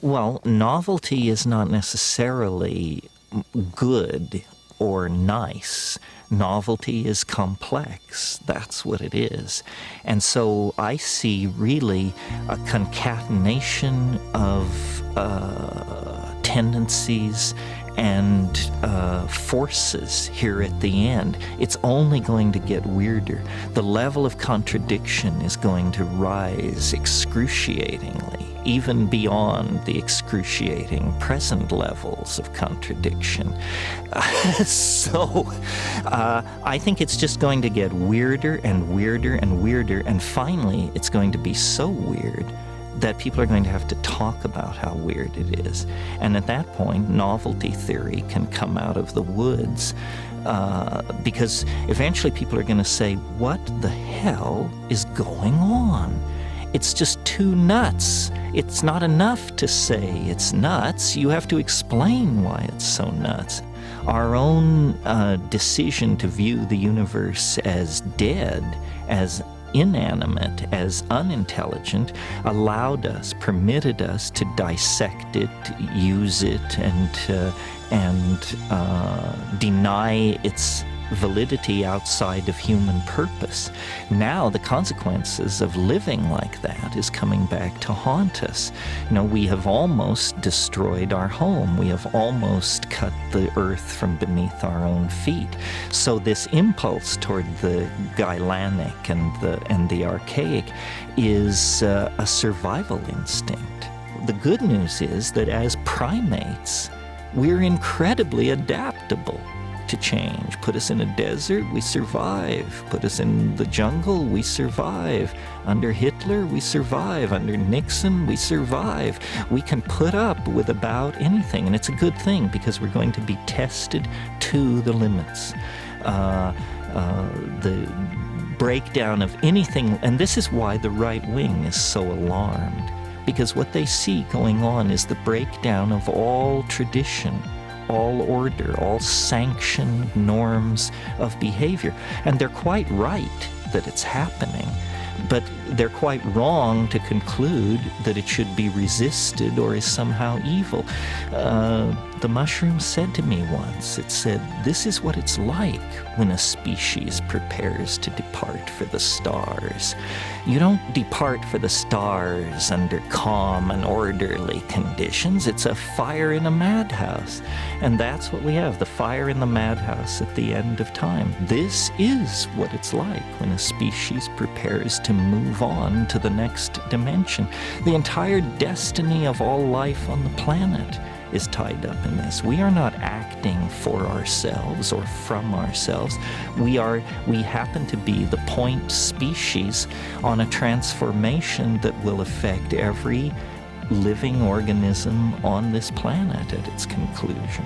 Well, novelty is not necessarily good or nice. Novelty is complex. That's what it is. And so I see really a concatenation of tendencies and forces here at the end. It's only going to get weirder. The level of contradiction is going to rise excruciatingly, even beyond the excruciating present levels of contradiction. So I think it's just going to get weirder and weirder and weirder, and finally it's going to be so weird that people are going to have to talk about how weird it is. And at that point, novelty theory can come out of the woods, because eventually people are going to say, what the hell is going on? It's just too nuts. It's not enough to say it's nuts. You have to explain why it's so nuts. Our own decision to view the universe as dead, as inanimate, as unintelligent, allowed us, permitted us to dissect it, use it, and deny its validity outside of human purpose. Now the consequences of living like that is coming back to haunt us. We have almost destroyed our home. We have almost cut the earth from beneath our own feet. So this impulse toward the Gailanic and the archaic is a survival instinct. The good news is that as primates, we're incredibly adaptable to change. Put us in a desert, we survive. Put us in the jungle, we survive. Under Hitler, we survive. Under Nixon, we survive. We can put up with about anything, and it's a good thing because we're going to be tested to the limits. The breakdown of anything, and this is why the right wing is so alarmed, because what they see going on is the breakdown of all tradition, all order, all sanctioned norms of behavior. And they're quite right that it's happening, but they're quite wrong to conclude that it should be resisted or is somehow evil. The mushroom said to me once, it said, this is what it's like when a species prepares to depart for the stars. You don't depart for the stars under calm and orderly conditions. It's a fire in a madhouse. And that's what we have, the fire in the madhouse at the end of time. This is what it's like when a species prepares to move on to the next dimension. The entire destiny of all life on the planet is tied up in this. We are not acting for ourselves or from ourselves. We happen to be the point species on a transformation that will affect every living organism on this planet at its conclusion.